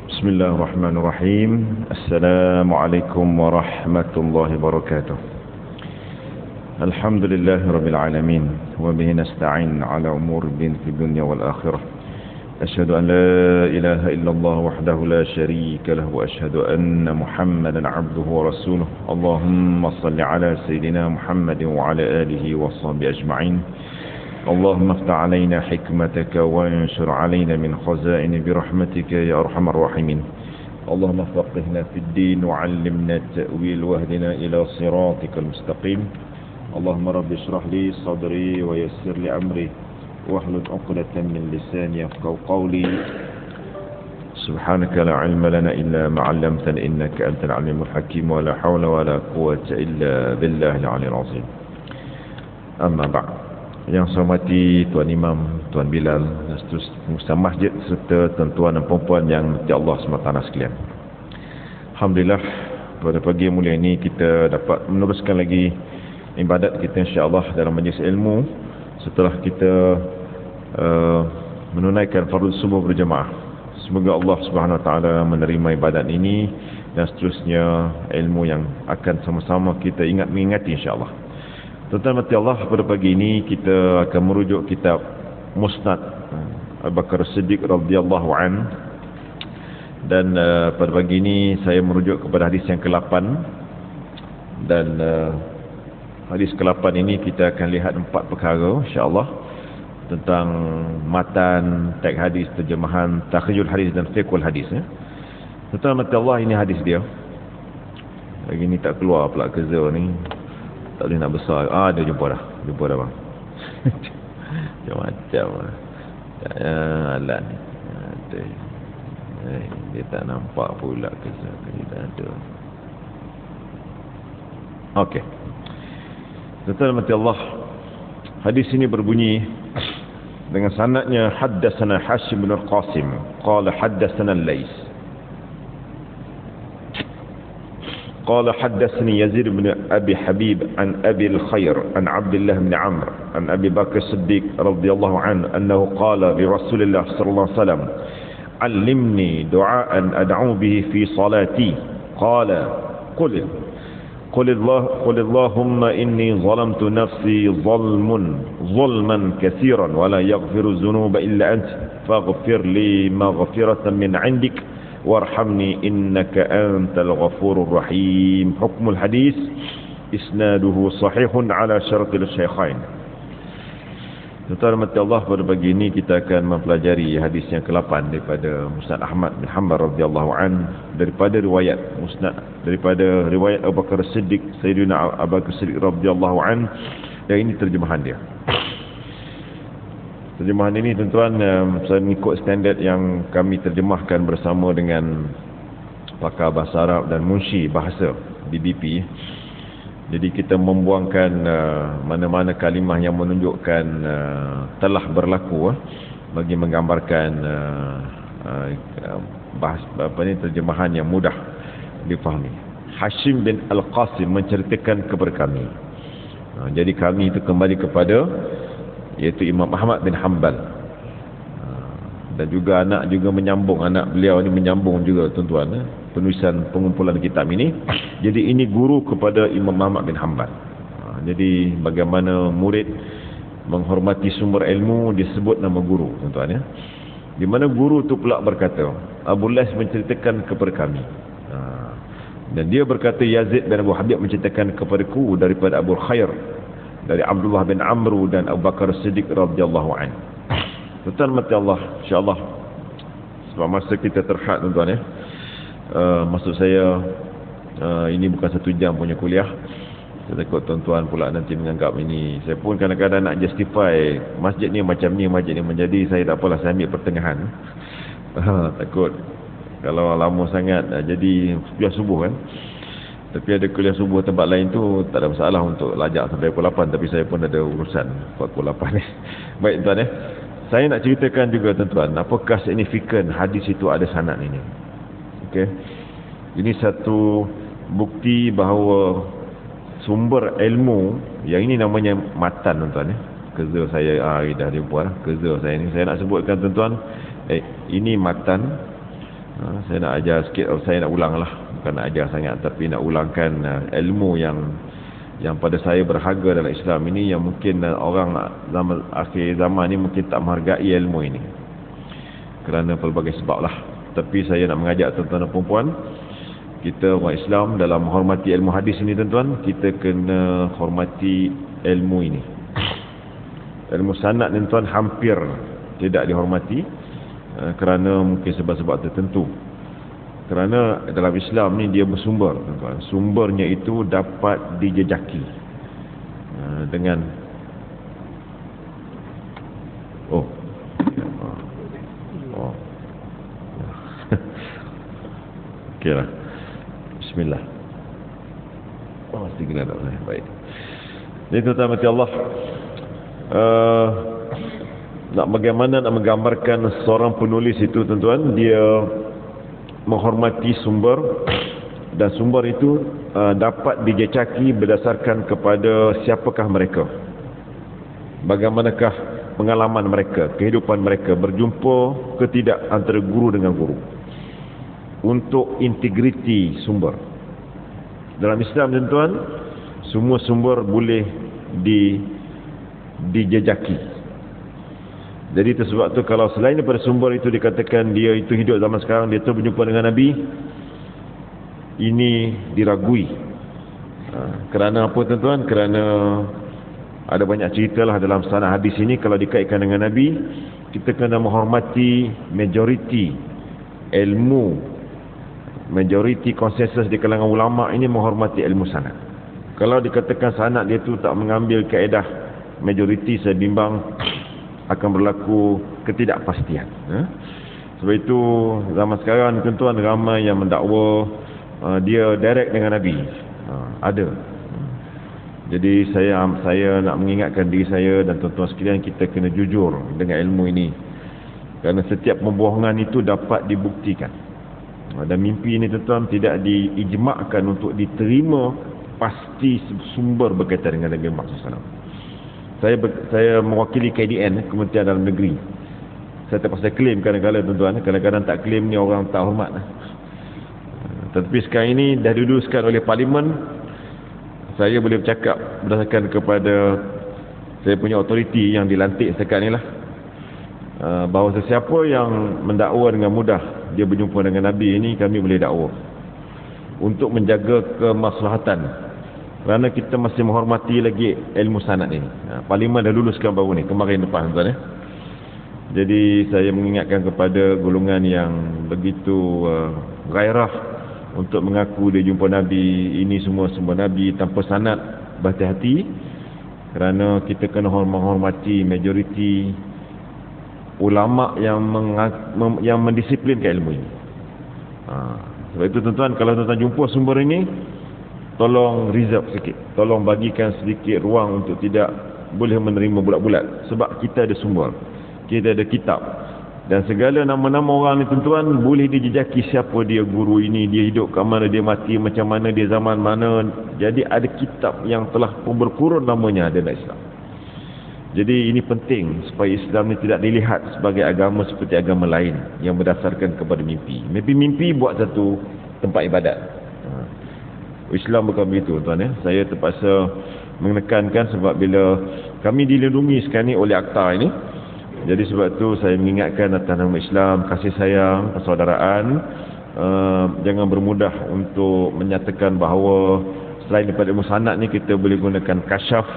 Bismillahirrahmanirrahim. Assalamualaikum warahmatullahi wabarakatuh. Alhamdulillahirabbil alamin wa bihi nasta'in ala umur fid dunya wal akhirah. Asyhadu an la ilaha illallah wahdahu la syarika lahu wa asyhadu anna Muhammadan 'abduhu wa rasuluh. Allahumma shalli ala sayidina Muhammadin wa ala alihi wa sahbihi ajma'in. اللهم افتح علينا حكمتك وانشر علينا من خزائن برحمتك يا أرحم الراحمين. اللهم فقهنا في الدين وعلمنا التأويل واهدنا إلى صراطك المستقيم. اللهم رب اشرح لي صدري ويسر لي أمري واحلل عقدة من لساني يفقهوا قولي. سبحانك لا علم لنا إلا ما علمتنا إنك أنت العليم الحكيم ولا حول ولا قوة إلا بالله العلي العظيم. أما بعد. Yang saya hormati Tuan Imam, Tuan Bilal, dan seterusnya masjid serta tuan-tuan dan puan-puan yang dirahmati Allah SWT sekalian. Alhamdulillah, pada pagi yang mulia ini kita dapat meneruskan lagi ibadat kita insya-Allah dalam majlis ilmu setelah kita menunaikan fardu subuh berjemaah. Semoga Allah Subhanahu Wa Taala menerima ibadat ini dan seterusnya ilmu yang akan sama-sama kita ingat mengingati insya-Allah. Tuan-tuan mati Allah, pada pagi ini kita akan merujuk kitab Musnad Abu Bakar Siddiq radhiyallahu an. Dan pada pagi ini saya merujuk kepada hadis yang ke-8. Dan hadis ke-8 ini kita akan lihat 4 perkara insya-Allah tentang matan, teks hadis, terjemahan, takhrijul hadis dan fiqhul hadis. Tuan-tuan mati Allah, ini hadis dia. Lagi ni tak keluar pula kerja ni. Tak boleh nak besar. Dia jumpa dah bang. Macam-macam lah. Alat ni. Dia tak nampak pula dia tak ada. Okey. Tuan-tuan mati Allah, hadis ini berbunyi dengan sanadnya haddatsana Hashim bin Al-Qasim qala haddatsana Al-Lais قال حدثني يزيد بن أبي حبيب عن أبي الخير عن عبد الله بن عمرو عن أبي بكر الصديق رضي الله عنه أنه قال لرسول الله صلى الله عليه وسلم علمني دعاء أدعو به في صلاتي قال قل اللهم إني ظلمت نفسي ظلما كثيرا ولا يغفر الذنوب إلا أنت فاغفر لي مغفرة من عندك warhamni innaka antal ghafurur rahim. Hukmul hadis isnaduhu sahihun ala syaratil syaikhain. Tuan-tuan mati Allah, pada pagi ini kita akan mempelajari hadis yang ke-8 daripada Musnad Ahmad bin Hanbal radhiyallahu an, daripada riwayat Abu Bakar Siddiq, Sayyidina Abu Bakar Siddiq radhiyallahu an. Dan ini terjemahan dia. Terjemahan ini tuan-tuan saya mengikut standard yang kami terjemahkan bersama dengan pakar bahasa Arab dan munshi bahasa BBP. Jadi kita membuangkan mana-mana kalimah yang menunjukkan telah berlaku bagi menggambarkan terjemahan yang mudah difahami. Hashim bin Al-Qasim menceritakan kepada kami. Jadi kami itu kembali kepada iaitu Imam Ahmad bin Hanbal. Dan juga anak beliau ni menyambung juga tuan-tuan penulisan pengumpulan kitab ini. Jadi ini guru kepada Imam Ahmad bin Hanbal. Jadi bagaimana murid menghormati sumber ilmu, disebut nama guru tuan-tuan ya. Di mana guru tu pula berkata, Abu Lais menceritakan kepada kami. Dan dia berkata Yazid bin Abu Habib menceritakan kepadaku daripada Abu Khair, dari Abdullah bin Amru dan Abu Bakar Siddiq radhiyallahu anhu. Tuan-tuan mati Allah, insya-Allah sebab masa kita terhad tuan-tuan ya. Maksud saya ini bukan 1 jam punya kuliah. Saya takut tuan-tuan pula nanti menganggap ini. Saya pun kadang-kadang nak justify masjid ni macam ni, masjid ni menjadi, saya tak apalah, saya ambil pertengahan. Takut kalau lama sangat jadi kuliah subuh kan. Tapi ada kuliah subuh tempat lain tu tak ada masalah untuk lajak sampai pukul 8. Tapi saya pun ada urusan pukul 8 ni. Baik tuan saya nak ceritakan juga tuan-tuan, apakah signifikan hadis itu ada sanad ini. Okey. Ini satu bukti bahawa sumber ilmu yang ini namanya matan tuan-tuan ya. Kerja saya dah jumpa kerja saya ni. Saya nak sebutkan tuan-tuan, Ini matan. Saya nak ajar sikit, saya nak ulang lah, bukan nak ajar sangat, tapi nak ulangkan ilmu yang pada saya berharga dalam Islam ini, yang mungkin orang zaman akhir zaman ni mungkin tak menghargai ilmu ini kerana pelbagai sebab lah. Tapi saya nak mengajak tuan-tuan dan puan-puan, kita orang Islam dalam menghormati ilmu hadis ini tuan-tuan, kita kena hormati ilmu ini. Ilmu sanad ni tuan hampir tidak dihormati kerana mungkin sebab-sebab tertentu. Kerana dalam Islam ni dia bersumber tuan-tuan. Sumbernya itu dapat dijejaki dengan okeylah. Bismillah. Mesti kena tak saya. Baik. Jadi tuan-tuan mati Allah, bagaimana nak menggambarkan seorang penulis itu tuan-tuan, dia menghormati sumber, dan sumber itu dapat dijejaki berdasarkan kepada siapakah mereka, bagaimanakah pengalaman mereka, kehidupan mereka, berjumpa ke tidak antara guru dengan guru, untuk integriti sumber. Dalam Islam tuan-tuan, semua sumber boleh dijejaki. Jadi itu sebab tu kalau selain daripada sumber itu dikatakan dia itu hidup zaman sekarang, dia tu berjumpa dengan Nabi, ini diragui. Kerana apa tuan-tuan? Kerana ada banyak ceritalah dalam sanad hadis ini, kalau dikaitkan dengan Nabi, kita kena menghormati majoriti ilmu, majoriti konsensus di kalangan ulama ini menghormati ilmu sanad. Kalau dikatakan sanad dia tu tak mengambil kaedah majoriti, saya bimbang akan berlaku ketidakpastian. Sebab itu zaman sekarang tuan-tuan ramai yang mendakwa dia direct dengan Nabi. Ada. Jadi saya nak mengingatkan diri saya dan tuan-tuan sekalian, kita kena jujur dengan ilmu ini. Kerana setiap pembohongan itu dapat dibuktikan. Dan mimpi ini tuan-tuan tidak diijmakkan untuk diterima pasti sumber berkaitan dengan Nabi Muhammad SAW. Saya mewakili KDN, Kementerian Dalam Negeri. Saya terpaksa claim kadang-kadang tuan-tuan, kadang-kadang tak claim ni orang tak hormat. Tetapi sekarang ini dah diluluskan oleh Parlimen, saya boleh bercakap berdasarkan kepada saya punya autoriti yang dilantik sekarang ni lah, bahawa sesiapa yang mendakwa dengan mudah dia berjumpa dengan Nabi ini, kami boleh dakwa untuk menjaga kemaslahatan. Kerana kita masih menghormati lagi ilmu sanad ini. Parlimen dah luluskan baru ni, kemarin depan tuan-tuan. Jadi saya mengingatkan kepada golongan yang begitu gairah untuk mengaku dia jumpa Nabi, ini semua Nabi tanpa sanad, berhati-hati. Kerana kita kena menghormati majoriti ulama yang mendisiplinkan ilmu ini. Sebab itu tuan-tuan, kalau tuan-tuan jumpa sumber ini, tolong reserve sikit, tolong bagikan sedikit ruang untuk tidak boleh menerima bulat-bulat. Sebab kita ada sumber, kita ada kitab, dan segala nama-nama orang ni tuan-tuan boleh dijejaki siapa dia, guru ini, dia hidup kat mana, dia mati macam mana, dia zaman mana. Jadi ada kitab yang telah pun berkurun namanya ada dalam Islam. Jadi ini penting supaya Islam ni tidak dilihat sebagai agama seperti agama lain yang berdasarkan kepada mimpi. Mimpi buat satu tempat ibadat. Islam bukan begitu tuan ya. Saya terpaksa menekankan sebab bila kami dilindungi sekarang ni oleh akta ini, jadi sebab tu saya mengingatkan atas nama Islam, kasih sayang, persaudaraan, jangan bermudah untuk menyatakan bahawa selain daripada ilmu sanad ni kita boleh gunakan kasyaf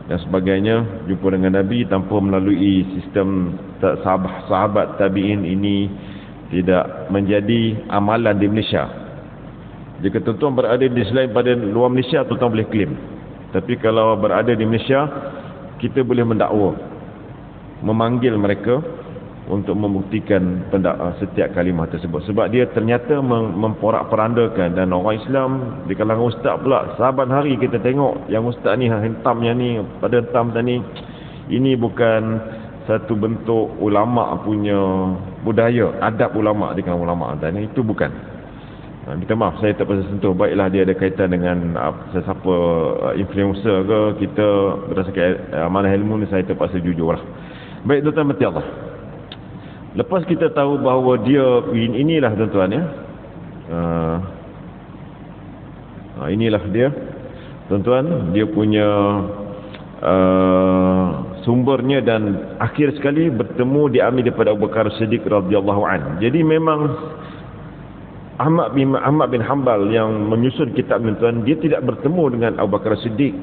dan sebagainya, jumpa dengan Nabi tanpa melalui sistem sahabat tabi'in. Ini tidak menjadi amalan di Malaysia. Jika tuan-tuan berada di selain pada luar Malaysia, tuan-tuan boleh claim. Tapi kalau berada di Malaysia, kita boleh mendakwa, memanggil mereka untuk membuktikan setiap kalimah tersebut. Sebab dia ternyata memporak-perandakan. Dan orang Islam di kalangan ustaz pula, saban hari kita tengok yang ustaz ni hentamnya ni, pada hentam tadi, ini bukan satu bentuk ulama punya budaya, adab ulama di kalangan ulama tadi, itu bukan. Minta maaf saya tak pasal sentuh. Baiklah dia ada kaitan dengan sesiapa influencer ke, kita berdasarkan amanah ilmu ni saya terpaksa jujur lah. Baik tuan-tuan mati Allah, Lepas kita tahu bahawa dia inilah tuan-tuan ya. Inilah dia tuan-tuan, dia punya sumbernya, dan akhir sekali bertemu diambil daripada Abu Bakar Siddiq radhiyallahu an. Jadi memang Ahmad bin Hanbal yang menyusun kitab tuan, dia tidak bertemu dengan Abu Bakar Siddiq,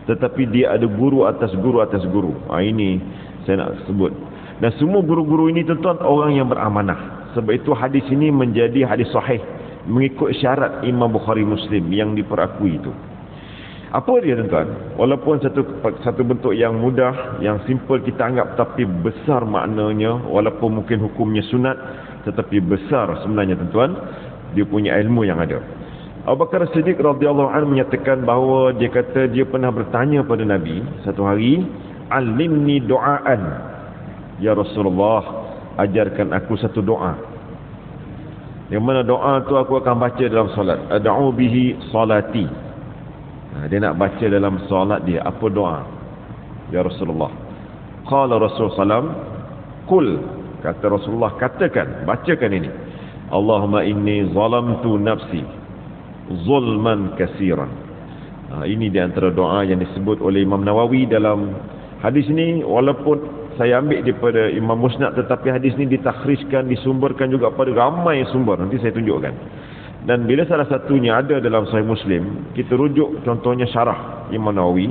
tetapi dia ada guru atas guru atas guru. Ini saya nak sebut. Dan semua guru-guru ini tuan-tuan orang yang beramanah. Sebab itu hadis ini menjadi hadis sahih mengikut syarat Imam Bukhari Muslim yang diperakui itu. Apa dia tuan-tuan? Walaupun satu bentuk yang mudah, yang simple kita anggap, tapi besar maknanya, walaupun mungkin hukumnya sunat, tetapi besar sebenarnya tuan-tuan, dia punya ilmu yang ada. Abu Bakar Siddiq radhiyallahu anhu menyatakan bahawa dia kata dia pernah bertanya pada Nabi satu hari, "Alimni doaan, ya Rasulullah, ajarkan aku satu doa." Yang mana doa tu aku akan baca dalam solat. Ad'u bihi salati. Dia nak baca dalam solat dia. Apa doa? Ya Rasulullah. Qala Rasul sallam, "Qul," kata Rasulullah, katakan, bacakan ini. "Allahumma inni zalamtu nafsi zulman kasiran." Ini di antara doa yang disebut oleh Imam Nawawi dalam hadis ini. Walaupun saya ambil daripada Imam Musnad, tetapi hadis ini ditakhrijkan, disumberkan juga pada ramai sumber. Nanti saya tunjukkan. Dan bila salah satunya ada dalam Sahih Muslim, kita rujuk contohnya syarah Imam Nawawi.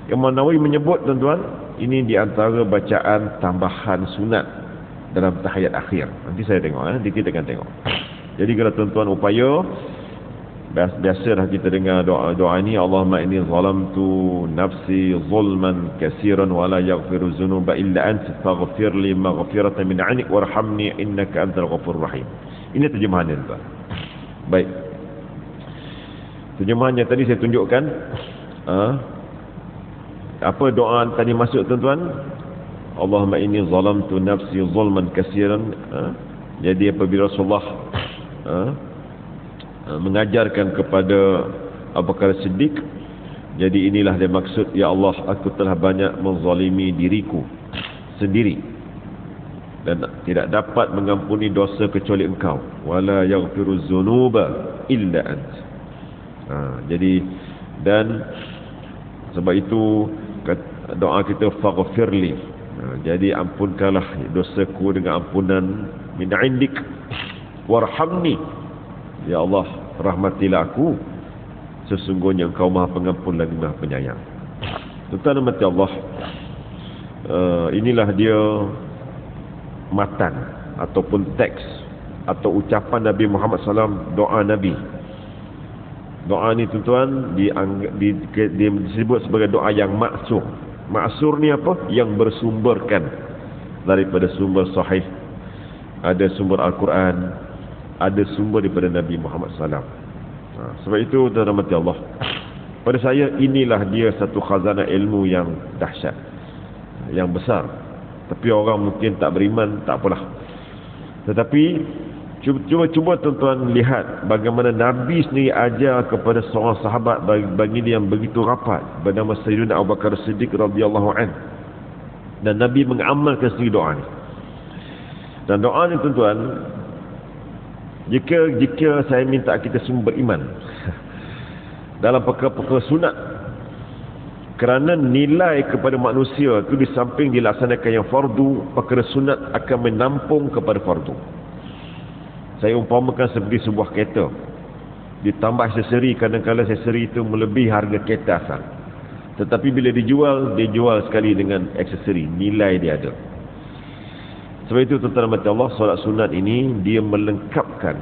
Imam Nawawi menyebut tuan-tuan, ini di antara bacaan tambahan sunat dalam tahiyat akhir. Nanti saya tengok, nanti kita akan tengok. Jadi kalau tuan-tuan upaya, biasalah kita dengar doa ini, Allahumma inni zalamtu nafsi zulman katsiran wa la yaghfiru dzunuba illa anta faghfir li maghfiratan min 'indik warhamni innaka antal ghafurur rahim. Ini terjemahannya tuan. Baik. Terjemahannya tadi saya tunjukkan. Apa doa tadi masuk tuan-tuan? Allahumma inni zalamtu nafsi zulman katsiran. Jadi apabila Rasulullah mengajarkan kepada Abu Bakar Siddiq, jadi inilah dia maksud, ya Allah, aku telah banyak menzalimi diriku sendiri dan tidak dapat mengampuni dosa kecuali Engkau. Wala yaghfiru dzunuba illa ant. Jadi, dan sebab itu doa kita faghfirli. Jadi ampunkanlah dosaku dengan ampunan min 'indik warhamni. Ya Allah, rahmatilah aku, sesungguhnya Engkau Maha Pengampun lagi Maha Penyayang. Tuan-tuan rahmati Allah, inilah dia matan ataupun teks atau ucapan Nabi Muhammad SAW, doa Nabi. Doa ni tuan-tuan disebut sebagai doa yang maksur. Maksur ni apa? Yang bersumberkan daripada sumber sahih. Ada sumber Al-Quran, ada sumber daripada Nabi Muhammad SAW. Sebab itu tuan-tuan rahmati Allah, pada saya inilah dia satu khazanah ilmu yang dahsyat, yang besar. Tapi orang mungkin tak beriman, tak apalah. Tetapi cuba tuan-tuan lihat bagaimana Nabi sendiri ajar kepada seorang sahabat bagi dia yang begitu rapat bernama Sayyidina Abu Bakar Siddiq radhiyallahu an. Dan Nabi mengamalkan sendiri doa ni. Dan doa ni tuan-tuan, jika saya minta kita semua beriman dalam perkara-perkara sunat, kerana nilai kepada manusia itu di samping dilaksanakan yang fardu, perkara sunat akan menampung kepada fardu. Saya umpamakan seperti sebuah kereta, ditambah aksesori, kadang-kadang aksesori itu melebihi harga kereta asal, tetapi bila dijual, dia jual sekali dengan aksesori, nilai dia ada. Sebab itu tuan-tuan rahmati Allah, solat sunat ini dia melengkapkan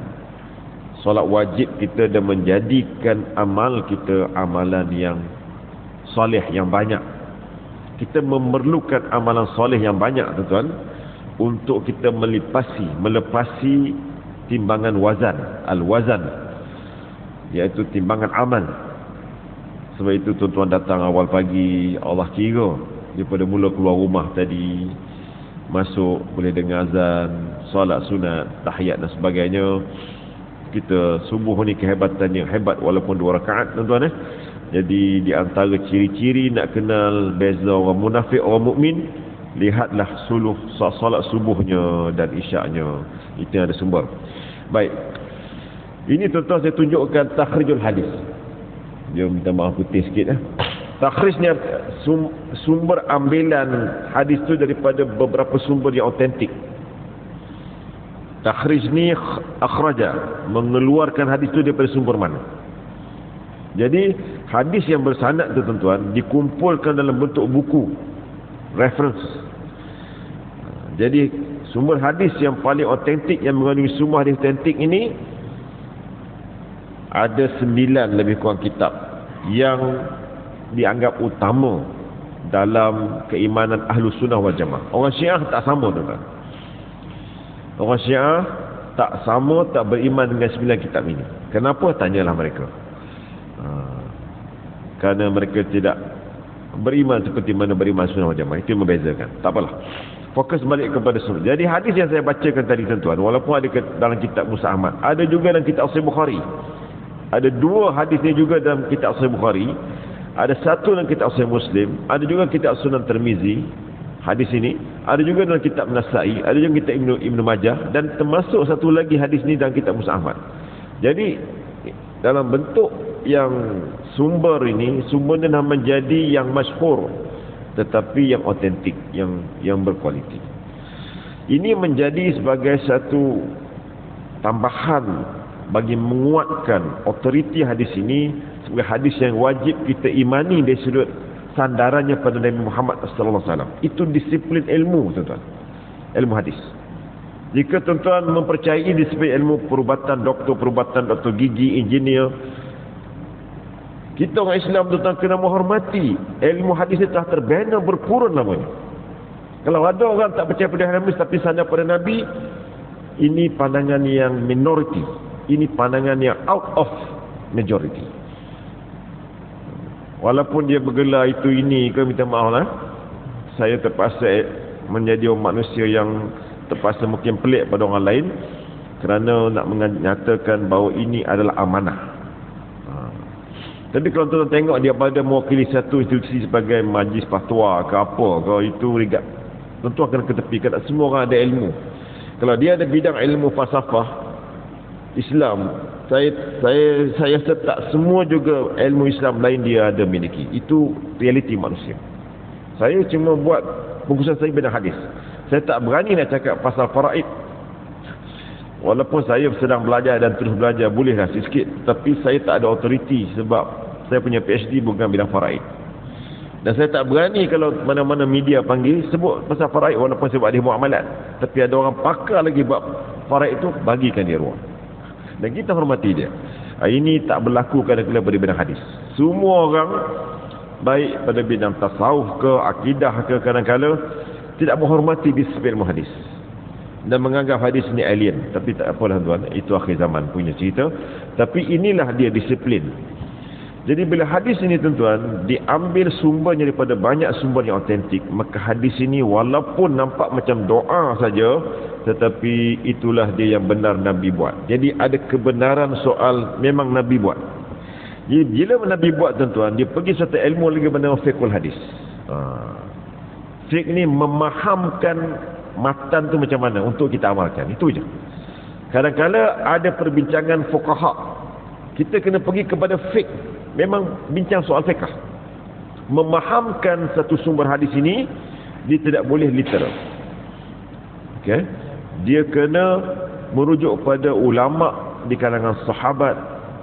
solat wajib kita dan menjadikan amal kita amalan yang soleh yang banyak. Kita memerlukan amalan soleh yang banyak tuan-tuan untuk kita melepasi timbangan wazan, al-wazan, iaitu timbangan amal. Sebab itu tuan-tuan datang awal pagi, Allah kira daripada mula keluar rumah tadi, masuk boleh dengar azan, solat sunat, tahiyat dan sebagainya. Kita subuh ni kehebatan yang hebat walaupun 2 rakaat tuan-tuan. Jadi di antara ciri-ciri nak kenal beza orang munafik orang mukmin, lihatlah solat subuhnya dan isyaknya, itu yang ada sumber. Baik, ini tuan-tuan saya tunjukkan takhrijul hadis. Dia minta maaf putih sikit. Takhrijnya sumber ambilan hadis tu daripada beberapa sumber yang autentik. Takhrij ni akhraja, mengeluarkan hadis tu daripada sumber mana. Jadi hadis yang bersanad tu tuan-tuan dikumpulkan dalam bentuk buku reference. Jadi sumber hadis yang paling autentik, yang mengandungi sumber hadis autentik ini ada 9 lebih kurang kitab yang dianggap utama dalam keimanan Ahlus Sunnah wal Jamaah. Orang Syiah tak sama tuan-tuan. Orang Syiah tak sama, tak beriman dengan 9 kitab ini. Kenapa? Tanyalah mereka. Kerana mereka tidak beriman seperti mana beriman Sunnah wal Jamaah. Itu membezakan. Tak apalah. Fokus balik kepada sunnah. Jadi hadis yang saya bacakan tadi tuan-tuan, walaupun ada dalam kitab Musa Ahmad, ada juga dalam kitab Sahih Bukhari. Ada 2 hadis ni juga dalam kitab Sahih Bukhari. Ada 1 dalam kitab Sahih Muslim. Ada juga kitab Sunan Tirmizi. Hadis ini ada juga dalam kitab Nasa'i, ada juga kitab Ibnu Majah, dan termasuk satu lagi hadis ni dalam kitab Musa Ahmad. Jadi dalam bentuk yang sumber ini, sumbernya dah menjadi yang masyhur, tetapi yang autentik, yang berkualiti. Ini menjadi sebagai satu tambahan bagi menguatkan otoriti hadis ini sebagai hadis yang wajib kita imani dari sudut sandarannya pada Nabi Muhammad sallallahu alaihi wasallam. Itu disiplin ilmu tuan-tuan. Ilmu hadis. Jika tuan-tuan mempercayai disiplin ilmu perubatan, doktor gigi, engineer, kita orang Islam tuan-tuan kena menghormati. Ilmu hadis itu telah terbina berpurun namanya. Kalau ada orang tak percaya pada hadis tapi sandar pada Nabi, ini pandangan yang minority. Ini pandangan yang out of majority. Walaupun dia bergelar itu ini ke, minta maaf lah, saya terpaksa menjadi manusia yang terpaksa mungkin pelik pada orang lain kerana nak menyatakan bahawa ini adalah amanah. Tapi kalau tuan-tuan tengok dia pada mewakili satu institusi sebagai majlis fatwa ke apa ke, itu rigat. Tuan-tuan kena ketepikan, semua orang ada ilmu. Kalau dia ada bidang ilmu falsafah Islam, saya tak semua juga ilmu Islam lain dia ada miliki. Itu realiti manusia. Saya cuma buat bungkusan saya bidang hadis. Saya tak berani nak cakap pasal faraid. Walaupun saya sedang belajar dan terus belajar, bolehlah sikit, tapi saya tak ada autoriti sebab saya punya PhD bukan bidang faraid. Dan saya tak berani kalau mana-mana media panggil sebut pasal faraid, walaupun saya buat hadis muamalat. Tapi ada orang pakar lagi buat faraid itu, bagikan dia ruang. Dan kita hormati dia. Ini tak berlaku kadang-kadang pada bidang hadis. Semua orang, baik pada bidang tasawuf ke, akidah ke, kadang-kadang tidak menghormati disiplin ilmu hadis dan menganggap hadis ni alien. Tapi tak apalah tuan, itu akhir zaman punya cerita. Tapi inilah dia disiplin. Jadi bila hadis ini tuan-tuan diambil sumbernya daripada banyak sumber yang autentik, maka hadis ini walaupun nampak macam doa saja, tetapi itulah dia yang benar Nabi buat. Jadi ada kebenaran soal memang Nabi buat. Jadi bila Nabi buat tuan-tuan, dia pergi satu ilmu lagi bernama fiqhul hadis. Fiqh ni memahamkan matan tu macam mana untuk kita amalkan. Itu je. Kadang-kadang ada perbincangan fuqaha, kita kena pergi kepada fiqh, memang bincang soal fiqh. Memahamkan satu sumber hadis ini, dia tidak boleh literal. Okay? Dia kena merujuk pada ulama di kalangan sahabat,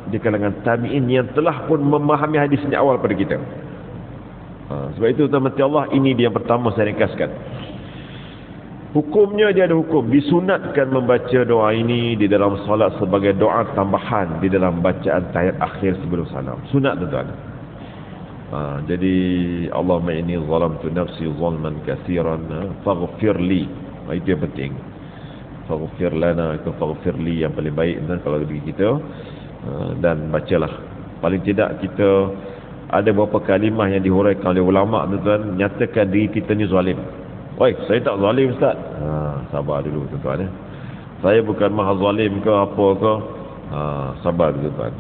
di kalangan tabi'in yang telah pun memahami hadis ini awal pada kita. Sebab itu teman-teman Allah, ini dia yang pertama saya ringkaskan. Hukumnya dia ada hukum. Disunatkan membaca doa ini di dalam solat sebagai doa tambahan di dalam bacaan tahiyat akhir sebelum salam. Sunat tuan-tuan. Jadi Allahumma inni zalamtu nafsi zulman katsiran faghfir li. Itu yang penting. Faghfir lana, faghfir li yang paling baik dan kalau bagi kita, dan bacalah. Paling tidak kita ada beberapa kalimah yang dihuraikan oleh ulama tuan-tuan, nyatakan diri kita ni zalim. Oi, saya tak zalim ustaz. Sabar dulu tuan-tuan. Saya bukan maha zalim ke apa ke. Sabar dulu tuan.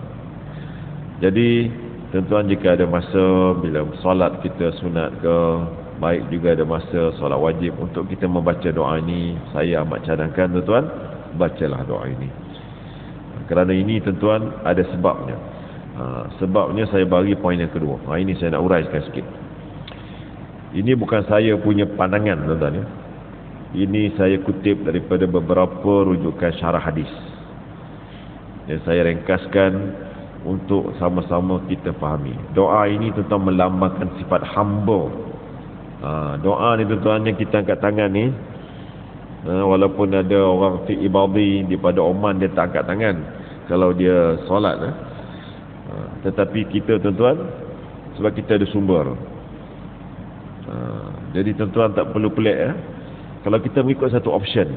Jadi tuan-tuan, jika ada masa bila solat kita sunat ke, baik juga ada masa solat wajib untuk kita membaca doa ini. Saya amat cadangkan tuan-tuan, bacalah doa ini. Kerana ini tuan-tuan ada sebabnya. Sebabnya saya bagi poin yang kedua. Ini saya nak uraikan sikit. Ini bukan saya punya pandangan tuan-tuan ya. Ini saya kutip daripada beberapa rujukan syarah hadis. Dan saya ringkaskan untuk sama-sama kita fahami. Doa ini tuan-tuan melambangkan sifat hamba. Doa ni tuan-tuan yang kita angkat tangan ni, walaupun ada orang fiqh ibadi daripada Oman dia tak angkat tangan kalau dia solat, tetapi kita tuan-tuan, sebab kita ada sumber, jadi tuan-tuan tak perlu pelik kalau kita mengikut satu option,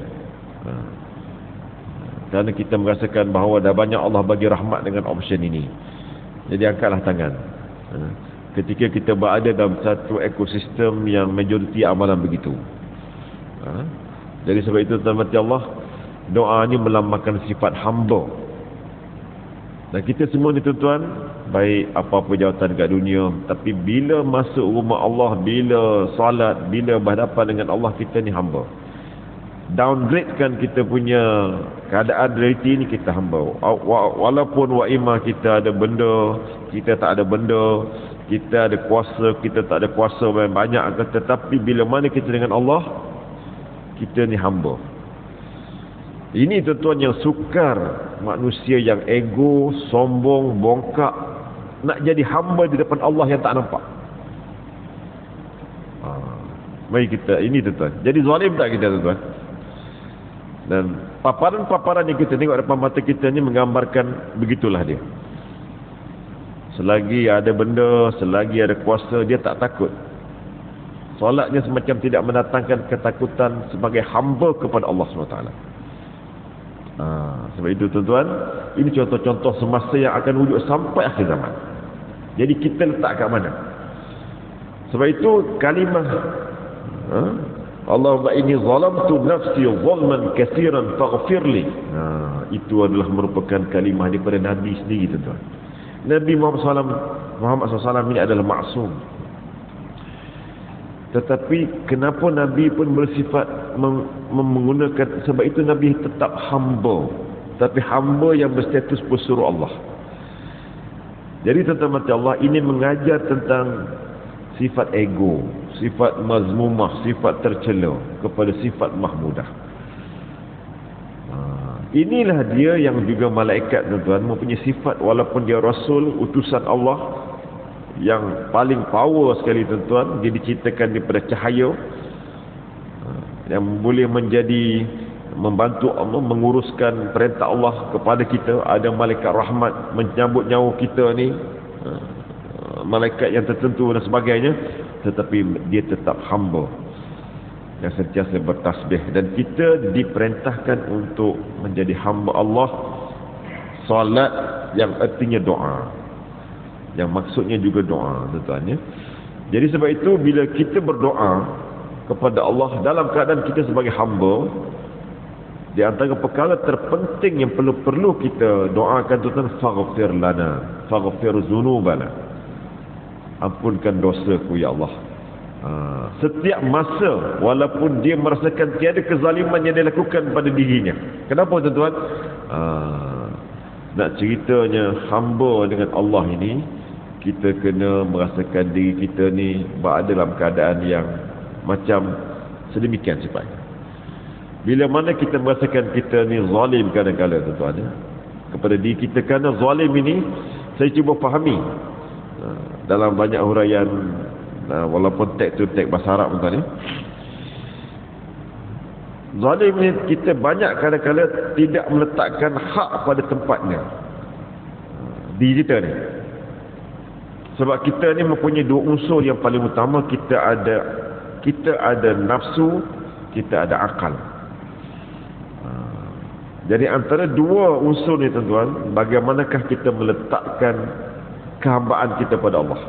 kerana kita merasakan bahawa dah banyak Allah bagi rahmat dengan option ini. Jadi angkatlah tangan ketika kita berada dalam satu ekosistem yang majoriti amalan begitu. Jadi sebab itu tuan-tuan Allah, doa ni melambangkan sifat hamba. Dan kita semua ni tuan-tuan, baik apa-apa jawatan kat dunia, tapi bila masuk rumah Allah, bila solat, bila berhadapan dengan Allah, kita ni hamba. Downgradekan kita punya keadaan realiti ni, kita hamba. Walaupun wa'imah kita ada benda, kita tak ada benda, kita ada kuasa, kita tak ada kuasa banyak, tetapi bila mana kita dengan Allah, kita ni hamba. Ini tuan-tuan yang sukar manusia yang ego, sombong, bongkak, nak jadi hamba di depan Allah yang tak nampak. Mari kita, ini tuan-tuan. Jadi zalim tak kita tuan-tuan? Dan paparan-paparan yang kita tengok depan mata kita ni menggambarkan begitulah dia. Selagi ada benda, selagi ada kuasa, dia tak takut. Solatnya semacam tidak mendatangkan ketakutan sebagai hamba kepada Allah SWT. Sebab itu tuan-tuan, ini contoh-contoh semasa yang akan wujud sampai akhir zaman. Jadi kita letak kat mana? Sebab itu kalimah Allahumma inni zalamtu nafsi zulman katsiran faghfirli, itu adalah merupakan kalimah daripada Nabi sendiri tuan-tuan. Nabi Muhammad SAW ini adalah maksum. Tetapi kenapa Nabi pun bersifat menggunakan, sebab itu Nabi tetap hamba, tapi hamba yang berstatus pesuruh Allah. Jadi tuan-tuan Allah, ini mengajar tentang sifat ego, sifat mazmumah, sifat tercela kepada sifat mahmudah. Inilah dia yang juga malaikat tuan-tuan mempunyai sifat, walaupun dia rasul, utusan Allah yang paling power sekali tuan-tuan, dia diciptakan daripada cahaya yang boleh menjadi membantu Allah menguruskan perintah Allah kepada kita. Ada malaikat rahmat menyambut nyawa kita ni, malaikat yang tertentu dan sebagainya, tetapi dia tetap hamba yang sentiasa bertasbih. Dan kita diperintahkan untuk menjadi hamba Allah. Salat yang artinya doa, yang maksudnya juga doa tuan-tuan ya. Jadi sebab itu bila kita berdoa kepada Allah dalam keadaan kita sebagai hamba, di antara perkara terpenting yang perlu kita doakan tuan-tuan, faghfir lana, faghfir zunubana, ampunkan dosaku ya Allah. Setiap masa, walaupun dia merasakan tiada kezaliman yang dia lakukan pada dirinya. Kenapa tuan-tuan? Nak ceritanya hamba dengan Allah ini, kita kena merasakan diri kita ni berada dalam keadaan yang macam sedemikian sifatnya. Bila mana kita merasakan kita ni zalim kadang-kadang tuan-tuan kepada diri kita, kerana zalim ini saya cuba fahami dalam banyak huraian, walaupun teks tu teks bahasa Arab tuan-tuan. Zalim ni kita banyak kadang-kadang tidak meletakkan hak pada tempatnya di kita ni. Sebab kita ni mempunyai dua unsur yang paling utama. Kita ada nafsu, kita ada akal. Jadi antara dua unsur ni tuan-tuan, bagaimanakah kita meletakkan kehambaan kita pada Allah?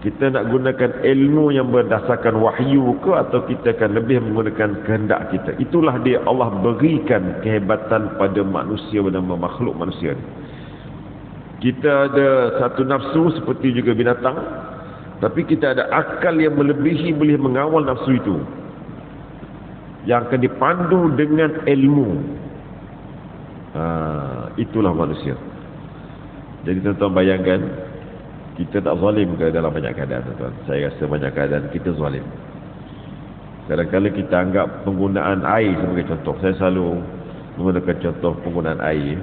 Kita nak gunakan ilmu yang berdasarkan wahyu ke, atau kita akan lebih menggunakan kehendak kita? Itulah dia Allah berikan kehebatan pada manusia bernama makhluk manusia ni. Kita ada satu nafsu seperti juga binatang, Tapi kita ada akal yang melebihi boleh mengawal nafsu itu, yang akan dipandu dengan ilmu. Itulah manusia. Jadi tuan-tuan bayangkan, kita tak zalim ke dalam banyak keadaan, tuan-tuan? Saya rasa banyak keadaan kita zalim. Kadang-kadang kita anggap penggunaan air sebagai contoh. Saya selalu menggunakan contoh penggunaan air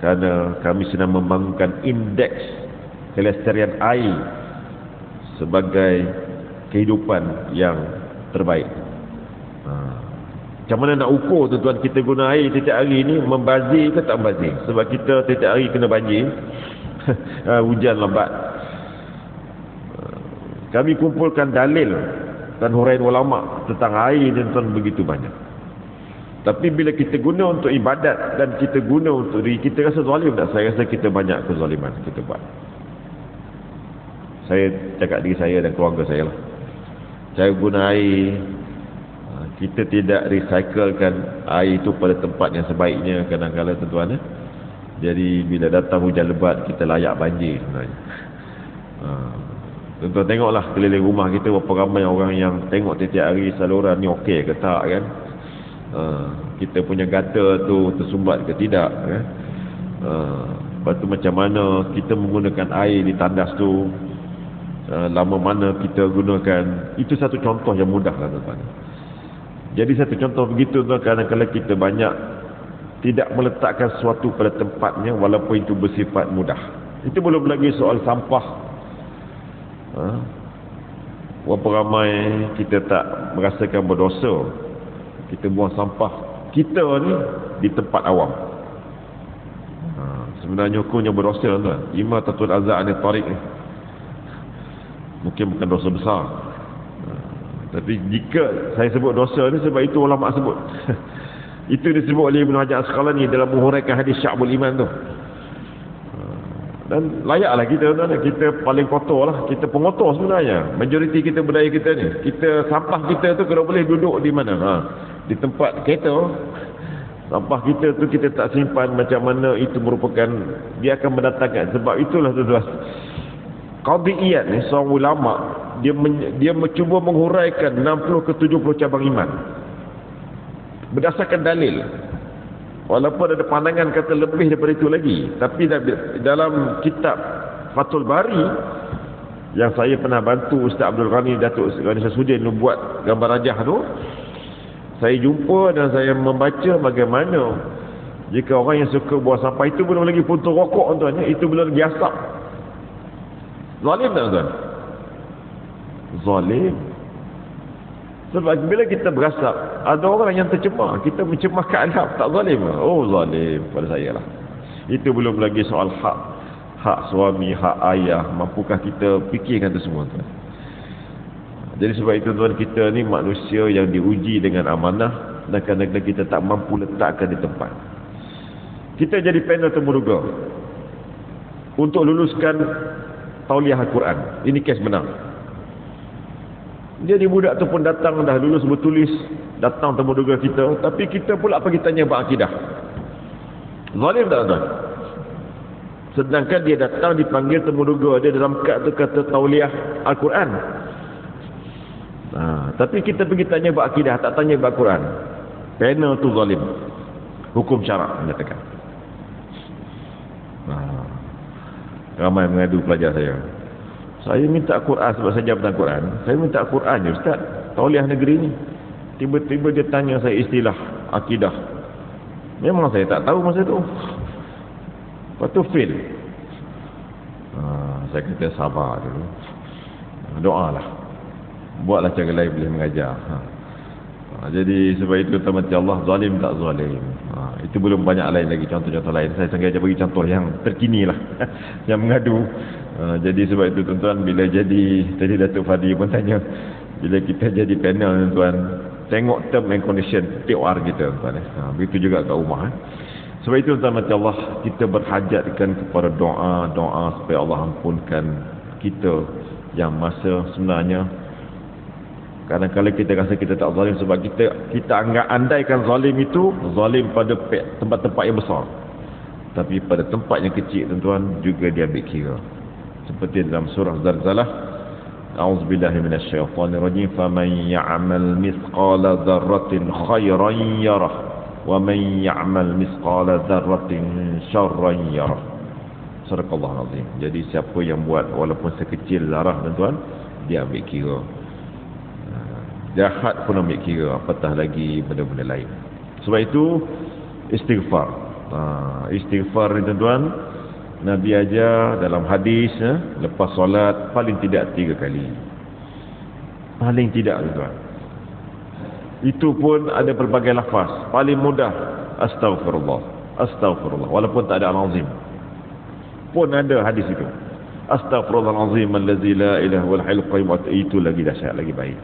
kerana kami sedang membangunkan indeks kelestarian air sebagai kehidupan yang terbaik. Macam mana nak ukur, tuan-tuan, kita guna air setiap hari ni membazir ke tak membazir? Sebab kita setiap hari kena banjir, hujan lambat. Kami kumpulkan dalil dan huraian ulama tentang air, tuan-tuan, begitu banyak. Tapi bila kita guna untuk ibadat dan kita guna untuk diri kita, rasa zalim tak? Saya rasa kita banyak kezaliman kita buat. Saya cakap diri saya dan keluarga saya lah. Saya guna air, kita tidak recyclekan air itu pada tempat yang sebaiknya kadang-kadang, tuan-tuan. Jadi bila datang hujan lebat, kita layak banjir sebenarnya. Tuan-tuan tengoklah keliling rumah kita, berapa ramai orang yang tengok setiap hari saluran ni okey ke tak, kan? Kita punya gutter tu tersumbat ke tidak, kan? Lepas tu macam mana kita menggunakan air di tandas tu, lama mana kita gunakan. Itu satu contoh yang mudah lah, tuan-tuan. Jadi satu contoh begitu, tuan, kadang-kadang kita banyak tidak meletakkan sesuatu pada tempatnya walaupun itu bersifat mudah. Itu belum lagi soal sampah. Berapa ramai kita tak merasakan berdosa, kita buang sampah kita ni di tempat awam. Sebenarnya hukumnya berdosa, tuan. Imatatul azza' anit tariq ni mungkin bukan dosa besar, tapi jika saya sebut dosa ni sebab itu ulama sebut. Itu disebut oleh Ibn Hajar Asqalani dalam menghuraikan hadis Sya'bul Iman tu. Dan layaklah kita, tuan, kita paling kotor lah. Kita pengotor sebenarnya. Majoriti kita budaya kita ni, kita sampah kita tu kalau boleh duduk di mana? Di tempat kereta. Sampah kita tu kita tak simpan macam mana, itu merupakan, dia akan mendatangkan. Sebab itulah, tuan-tuan, Qadhi Iyad ni seorang ulama, dia mencuba menghuraikan 60 ke 70 cabang iman berdasarkan dalil. Walaupun ada pandangan kata lebih daripada itu lagi, tapi dalam kitab Fathul Bari yang saya pernah bantu Ustaz Abdul Ghani, Datuk Ghani Syamsuddin buat gambar rajah tu, saya jumpa dan saya membaca bagaimana jika orang yang suka buang sampah itu belum lagi puntung rokok, tuan, itu belum lagi asap. Zalim tak, tuan? Zalim. Sebab bila kita berasap, ada orang yang tercemar, kita mencemarkan adab, tak zalim? Oh, zalim pada saya lah. Itu belum lagi soal hak suami, hak ayah. Mampukah kita fikirkan itu semua, tuan? Jadi sebab itu, tuan, kita ni manusia yang diuji dengan amanah, dan kadang-kadang kita tak mampu letakkan di tempat. Kita jadi panel temuruga untuk luluskan tauliah Al-Quran. Ini kes benar. Jadi budak tu pun datang, dah lulus bertulis, datang temuduga kita, tapi kita pula pergi tanya bab akidah. Zalim tak, tuan? Sedangkan dia datang dipanggil temuduga, dia dalam kad tu kata tauliah Al-Quran. Tapi kita pergi tanya bab akidah, tak tanya bab Quran. Panel tu zalim. Hukum syarak menyatakan. Ramai mengadu pelajar saya minta Quran sebab saya jawab tentang Quran. Saya minta Quran je, Ustaz, tauliah negeri ni. Tiba-tiba dia tanya saya istilah akidah. Memang saya tak tahu masa tu. Lepas tu fail. Saya kata sabar dulu, doalah, buatlah cara lain boleh mengajar. Jadi sebab itu teman Allah, zalim tak zalim, itu belum banyak lain lagi, contoh-contoh lain. Saya sengaja bagi contoh yang terkini lah yang mengadu. Jadi sebab itu, tuan-tuan, bila jadi, tadi Datuk Fadi pun tanya, bila kita jadi panel, tuan, tengok term and condition TOR kita, tuan. Begitu juga kat rumah. Sebab itu, tuan, Allah, kita berhajatkan kepada doa supaya Allah ampunkan kita yang masa sebenarnya kadang-kadang kita rasa kita tak zalim sebab kita anggap andaikan zalim itu zalim pada tempat-tempat yang besar, tapi pada tempat yang kecil, tuan-tuan, juga dia ambil kira. Seperti dalam surah Zalzalah, A'udzubillahi minasyaitonirrajim. Faman ya'mal mithqala dzarratin khairan yarah wa man ya'mal mithqala dzarratin syarran yarah. Sadaqallahul azim. Jadi siapa yang buat walaupun sekecil zarah tuan-tuan, dia ambil kira. Jahat pun ambil kira, apatah lagi benda-benda lain. Sebab itu istighfar. Istighfar ni tuan-tuan, Nabi ajar dalam hadis, lepas solat paling tidak 3 kali. Paling tidak tuan-tuan. Itu pun ada pelbagai lafaz. Paling mudah astaghfirullah, astaghfirullah, walaupun tak ada al-azim pun ada hadis itu. Astaghfirullahalazim allazi la ilaha wal hayyul qayyum. Itu lagi dahsyat, lagi baik.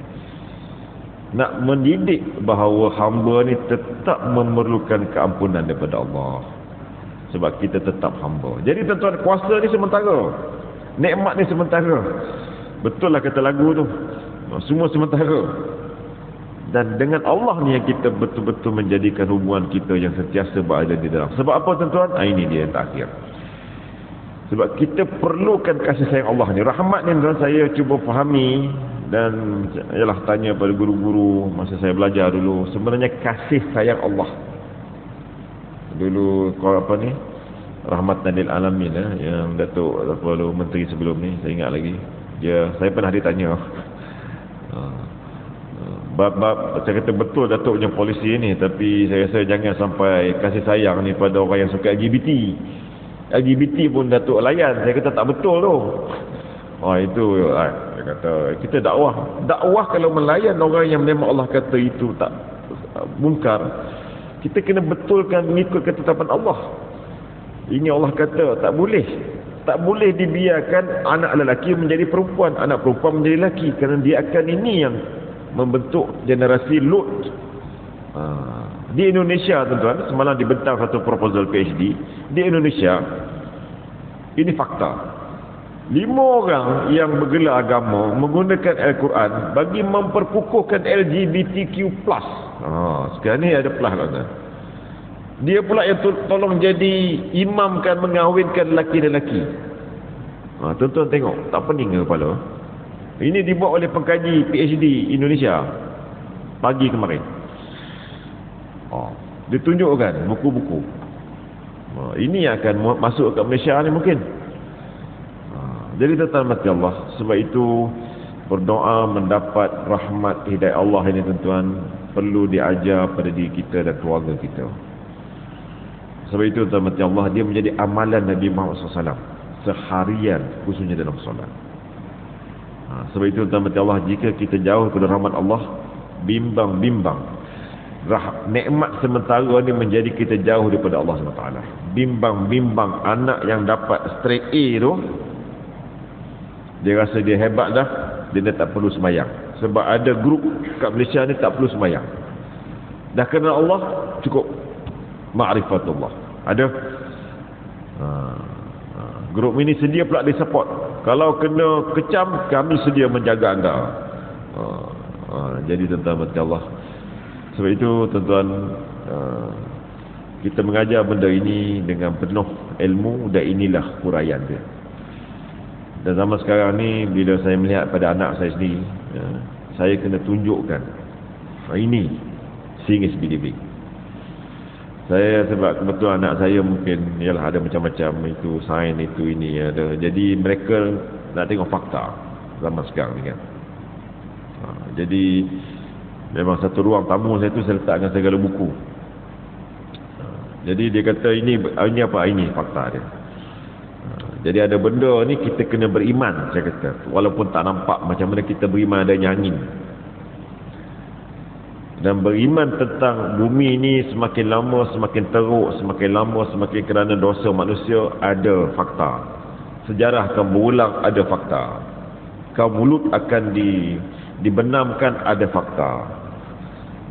Nak mendidik bahawa hamba ni tetap memerlukan keampunan daripada Allah, sebab kita tetap hamba. Jadi tuan-tuan, kuasa ni sementara, nikmat ni sementara. Betul lah kata lagu tu, semua sementara. Dan dengan Allah ni yang kita betul-betul menjadikan hubungan kita yang sentiasa berada di dalam. Sebab apa tuan-tuan? Ini dia yang terakhir. Sebab kita perlukan kasih sayang Allah ni. Rahmat ni tuan, saya cuba fahami dan ialah tanya pada guru-guru masa saya belajar dulu. Sebenarnya kasih sayang Allah dulu, kalau apa ni, Rahmatan lil Alamin, yang Datuk Menteri sebelum ni, saya ingat lagi, saya pernah ditanya bab saya kata betul Datuk punya polisi ni, tapi saya rasa jangan sampai kasih sayang ni pada orang yang suka LGBT pun Datuk layan. Saya kata tak betul tu. Itu saya kata kita dakwah kalau melayan orang yang memang Allah kata itu tak mungkar, kita kena betulkan mengikut ketetapan Allah. Ini Allah kata tak boleh dibiarkan anak lelaki menjadi perempuan, anak perempuan menjadi lelaki, kerana dia akan ini yang membentuk generasi Lut. Di Indonesia tuan-tuan, semalam dibentang satu proposal PhD di Indonesia. Ini fakta. 5 orang yang bergelar agama menggunakan Al-Quran bagi memperkukuhkan LGBTQ+. Sekarang ni ada plus tuan-tuan. Dia pula yang tolong jadi imamkan mengahwinkan lelaki dan lelaki. Tuan-tuan tengok, tak pening ke kepala? Ini dibuat oleh pengkaji PhD Indonesia pagi kemarin. Dia tunjukkan buku-buku. Ini yang akan masuk ke Malaysia ni mungkin. Jadi tuan-tuan mati Allah. Sebab itu berdoa mendapat rahmat hidayah Allah ini tuan-tuan perlu diajar pada diri kita dan keluarga kita. Sebab itu tuan-tuan mati Allah, dia menjadi amalan Nabi Muhammad SAW seharian, khususnya dalam solat. Sebab itu tuan-tuan mati Allah, jika kita jauh daripada rahmat Allah, bimbang nikmat sementara ni menjadi kita jauh daripada Allah SWT. Bimbang anak yang dapat straight A tu, dia rasa dia hebat dah, dia tak perlu semayang. Sebab ada grup kat Malaysia ni tak perlu semayang, dah kenal Allah cukup, ma'rifatullah. Ada grup ini sedia pula dia support. Kalau kena kecam, kami sedia menjaga anda. Jadi tuan-tuan mati Allah, sebab itu tuan-tuan, kita mengajar benda ini dengan penuh ilmu, dan inilah huraian dia. Dan zaman sekarang ni, bila saya melihat pada anak saya sendiri, saya kena tunjukkan ini serius bidibik. Saya sebab kebetulan anak saya mungkin ialah ada macam-macam, itu sains, itu ini ada. Jadi mereka nak tengok fakta zaman sekarang ni kan. Jadi memang satu ruang tamu saya tu saya letakkan segala buku. Jadi dia kata ini apa, ini fakta dia. Jadi ada benda ni kita kena beriman, saya kata, walaupun tak nampak macam mana kita beriman adanya angin. Dan beriman tentang bumi ni semakin lama semakin teruk, semakin lama semakin kerana dosa manusia, ada fakta. Sejarah akan berulang, ada fakta. Kaum Lut akan dibenamkan, ada fakta.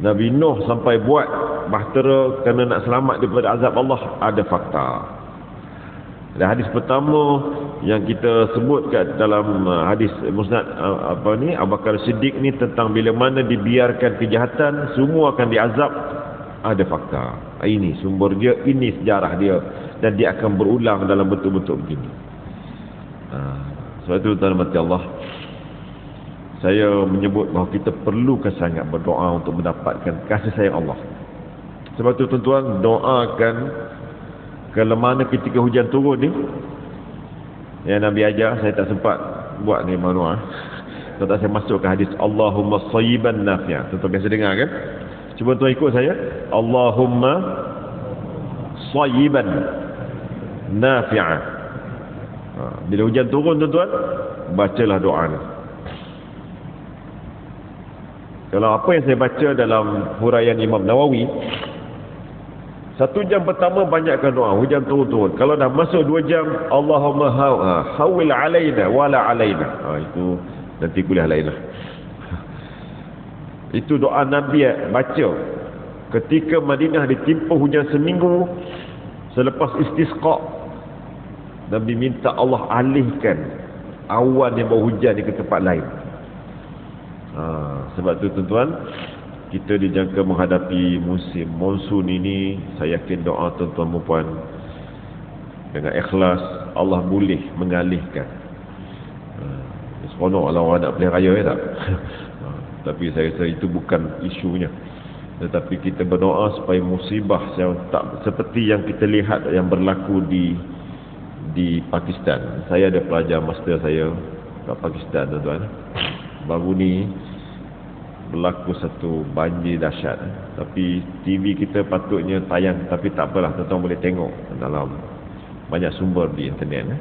Nabi Nuh sampai buat bahtera kerana nak selamat daripada azab Allah, ada fakta. Dan hadis pertama yang kita sebut kat dalam hadis musnad Abu Bakar Siddiq ni, tentang bila mana dibiarkan kejahatan semua akan diazab, ada fakta. Ini sumber dia, ini sejarah dia, dan dia akan berulang dalam bentuk-bentuk begini. Sebab itu tuan-tuan mati Allah, saya menyebut bahawa kita perlukan sangat berdoa untuk mendapatkan kasih sayang Allah. Sebab tu tuan-tuan, doakan kalau mana ketika hujan turun ni, yang Nabi ajar, saya tak sempat buat ni manual. Tuan-tuan, saya masuk ke hadis Allahumma sayyiban nafi'a. Tuan-tuan biasa dengar kan? Cuba tuan ikut saya. Allahumma sayyiban nafi'a. Bila hujan turun tuan-tuan, bacalah doa ni. Kalau apa yang saya baca dalam huraian Imam Nawawi, 1 jam pertama banyakkan doa, hujan turun-turun. Kalau dah masuk 2 jam, Allahumma hawil alaina wala alaina. Itu nanti kuliah lain lah. Itu doa Nabi baca ketika Madinah ditimpa hujan seminggu selepas istisqa. Nabi minta Allah alihkan awan yang berhujan di tempat lain. Sebab tu tuan-tuan, kita dijangka menghadapi musim monsun ini. Saya yakin doa tuan-tuan dan puan dengan ikhlas, Allah boleh mengalihkan. Seronok kalau orang nak pelih raya ya tak? Tapi saya rasa itu bukan isunya. Tetapi kita berdoa supaya musibah yang tak seperti yang kita lihat yang berlaku di Pakistan. Saya ada pelajar master saya kat Pakistan tuan-tuan. Baru ni berlaku satu banjir dahsyat. Tapi TV kita patutnya tayang, tapi tak apalah, tuan-tuan boleh tengok dalam banyak sumber di internet.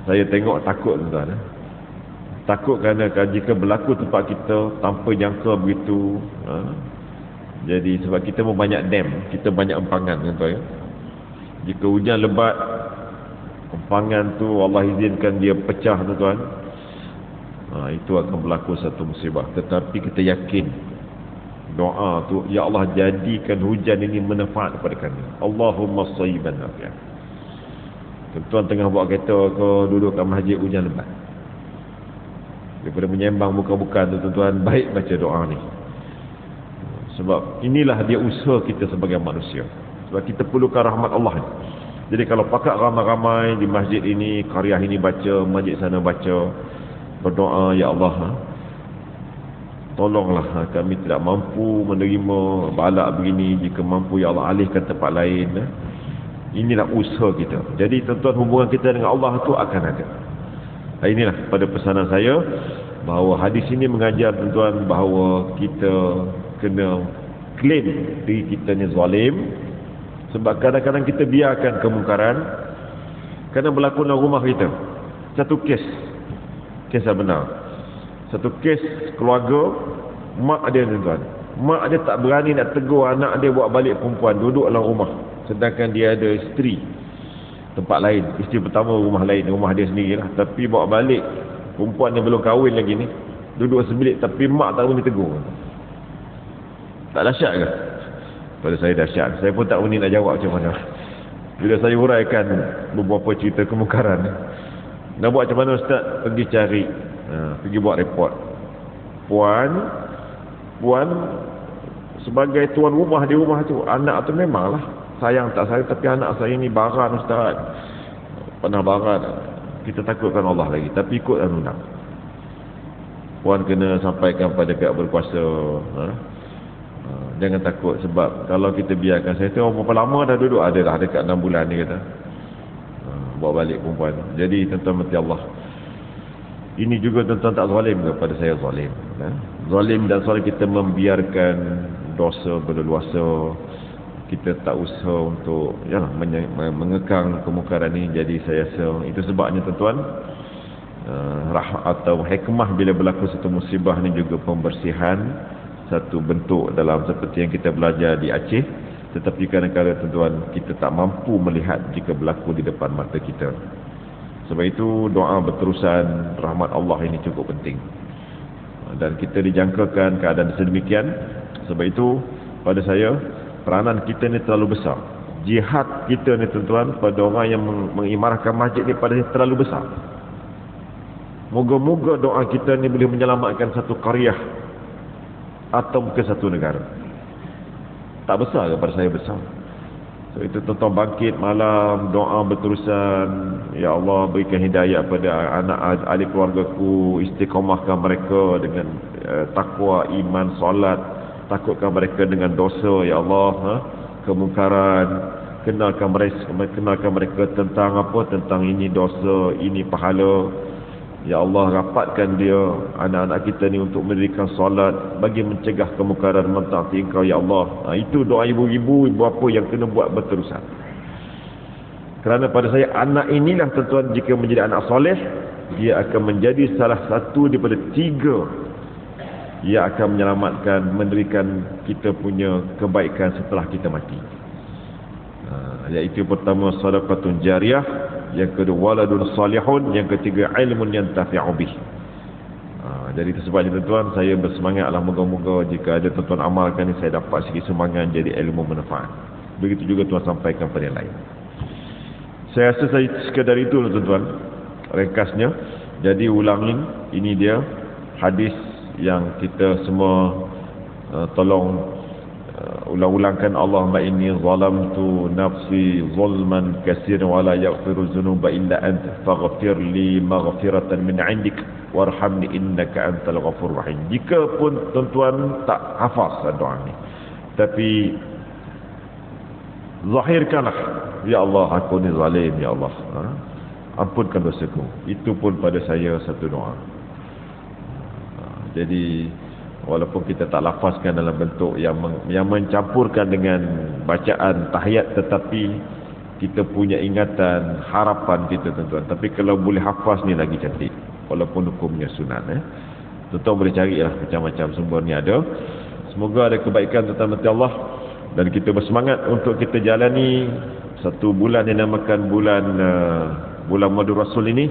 Saya tengok takut tuan-tuan. Takut kerana jika berlaku tempat kita tanpa jangka begitu. Jadi sebab kita pun banyak dam, kita banyak empangan tuan-tuan. Jika hujan lebat, empangan tu Allah izinkan dia pecah tuan-tuan, itu akan berlaku satu musibah. Tetapi kita yakin doa tu, ya Allah jadikan hujan ini manfaat kepada kami. Allahumma sayyiban nafi'a. Tuan-tuan tengah buat kereta ke duduk kat masjid, hujan lebat, daripada menyembang bukan-bukan tu tuan-tuan, baik baca doa ni. Sebab inilah dia usaha kita sebagai manusia. Sebab kita perlukan rahmat Allah ni. Jadi kalau pakat ramai-ramai di masjid ini, qaryah ini baca, masjid sana baca, berdoa, ya Allah, tolonglah kami tidak mampu menerima balak begini. Jika mampu, ya Allah alihkan tempat lain. Inilah usaha kita. Jadi tuan-tuan, hubungan kita dengan Allah tu akan ada. Inilah pada pesanan saya, bahawa hadis ini mengajar tuan-tuan bahawa kita kena claim diri kita ni zalim. Sebab kadang-kadang kita biarkan kemungkaran. Kadang berlaku dalam rumah kita. Satu kes yang benar. Satu kes keluarga, mak dia tuan-tuan, mak dia tak berani nak tegur anak dia buat balik perempuan, duduk dalam rumah. Sedangkan dia ada isteri tempat lain, isteri pertama rumah lain, rumah dia sendirilah. Tapi bawa balik perempuan yang belum kahwin lagi ni, duduk sebilik, tapi mak tak berani tegur. Tak dahsyat ke? Pada saya dahsyat. Saya pun tak berani nak jawab macam mana. Bila saya huraikan beberapa cerita kemungkaran, nak buat macam mana ustaz? Pergi cari, pergi buat report. Puan sebagai tuan rumah di rumah tu, anak tu memanglah sayang tak sayang, tapi anak saya ni baran ustaz, pernah baran. Kita takutkan Allah lagi, tapi ikut undang. Puan kena sampaikan pada pihak berkuasa, jangan takut. Sebab kalau kita biarkan, saya tahu berapa lama dah duduk, ada dah dekat 6 bulan ni kata, bawa balik perempuan. Jadi tuan-tuan mati Allah, ini juga tuan-tuan tak zalim kepada saya, zalim. Zalim dan salah kita membiarkan dosa berleluasa. Kita tak usaha untuk mengekang kemungkaran ini. Jadi saya rasa itu sebabnya tuan-tuan, atau hikmah bila berlaku satu musibah ni juga pembersihan, satu bentuk dalam seperti yang kita belajar di Aceh. Tetapi kadang-kadang tuan-tuan, kita tak mampu melihat jika berlaku di depan mata kita. Sebab itu doa berterusan, rahmat Allah ini cukup penting. Dan kita dijangkakan keadaan sedemikian. Sebab itu pada saya, peranan kita ni terlalu besar. Jihad kita ni tuan-tuan pada orang yang mengimarahkan masjid ni pada terlalu besar. Moga-moga doa kita ni boleh menyelamatkan satu qaryah atau mungkin satu negara. Tak besar kepada saya besar. So itu tuan bangkit malam, doa berterusan. Ya Allah, berikan hidayah pada anak ahli keluargaku, istiqamahkan mereka dengan takwa, iman, solat, takutkan mereka dengan dosa, ya Allah, kemungkaran, kenalkan mereka tentang apa, tentang ini dosa, ini pahala. Ya Allah, rapatkan dia, anak-anak kita ni untuk mendirikan solat, bagi mencegah kemungkaran, mentaati Engkau, ya Allah. Itu doa ibu-ibu, ibu apa yang kena buat berterusan. Kerana pada saya, anak inilah tuan-tuan, jika menjadi anak soleh, dia akan menjadi salah satu daripada 3 ia akan menyelamatkan, mendirikan kita punya kebaikan setelah kita mati. Iaitu pertama, sadaqatun jariyah, yang kedua waladun salihun, yang ketiga ilmun yantafi'u bih. Jadi sebabnya tuan-tuan, saya bersemangatlah, moga-moga jika ada tuan-tuan amalkan ini, saya dapat sikit sumbangan jadi ilmu manfaat. Begitu juga tuan sampaikan pada yang lain. Saya rasa saya sekadar itu tuan-tuan, ringkasnya. Jadi ulangin, ini dia hadis yang kita semua tolong ulang-ulangkan. Allahumma inni zalamtu nafsi zulman katsiran wa la yaghfiru dzunuba illa anta faghfir li maghfiratan min 'indik warhamni innaka antal ghafurur rahim. Jika pun tuan-tuan tak hafaz doa ni, tapi zahirkanlah, ya Allah, aku ni zalim, ya Allah, ampunkan dosaku. Itu pun pada saya satu doa. Jadi walaupun kita tak lafazkan dalam bentuk yang mencampurkan dengan bacaan tahiyat, tetapi kita punya ingatan, harapan kita tuan-tuan. Tapi kalau boleh hafaz ni lagi cantik, walaupun hukumnya sunat. Tuan-tuan boleh carilah, macam-macam sumber ni ada. Semoga ada kebaikan tuan-tuan Allah, dan kita bersemangat untuk kita jalani satu bulan yang dinamakan bulan Madu Rasul ini,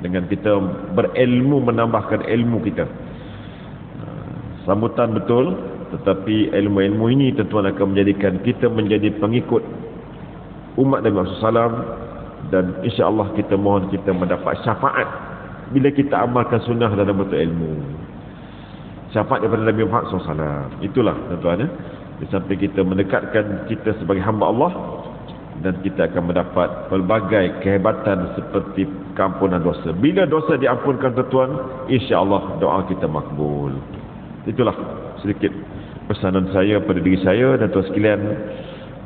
dengan kita berilmu, menambahkan ilmu kita. Sambutan betul, tetapi ilmu-ilmu ini tentuan akan menjadikan kita menjadi pengikut umat Nabi Muhammad SAW, dan insya-Allah kita mohon kita mendapat syafaat bila kita amalkan sunnah dalam bentuk ilmu. Syafaat daripada Nabi Muhammad SAW. Itulah tuan-tuan, sampai kita mendekatkan kita sebagai hamba Allah, dan kita akan mendapat pelbagai kehebatan seperti keampunan dosa. Bila dosa diampunkan tuan-tuan, insya-Allah doa kita makbul. Itulah sedikit pesanan saya pada diri saya dan tuan sekalian.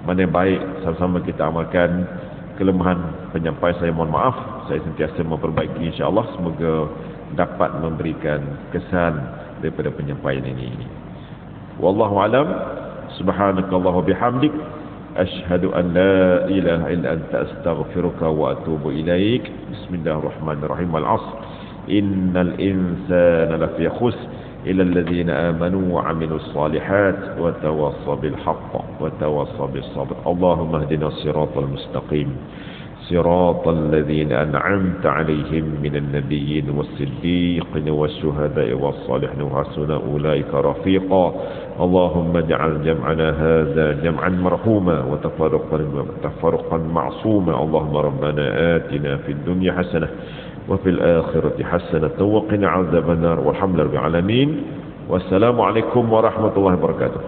Mana yang baik sama-sama kita amalkan. Kelemahan penyampaian saya mohon maaf. Saya sentiasa memperbaiki, insya-Allah. Semoga dapat memberikan kesan daripada penyampaian ini. Wallahu alam. Subhanakallahu bihamdik, asyhadu an la ilaha illa anta astaghfiruka wa atubu ilaik. Bismillahirrahmanirrahim. Al-'asr. Innal insana lafi khusr إلى الذين آمنوا وعملوا الصالحات وتواصوا بالحق وتواصوا بالصبر. اللهم اهدنا الصراط المستقيم صراط الذين أنعمت عليهم من النبيين والصديقين والشهداء والصالحين وحسن أولئك رفيقا. اللهم اجعل جمعنا هذا جمعا مرحوما وتفرقا معصوما. اللهم ربنا آتنا في الدنيا حسنة وفي الآخرة حسنة وقنا عذاب النار والحمد لله رب العالمين. والسلام عليكم ورحمة الله وبركاته.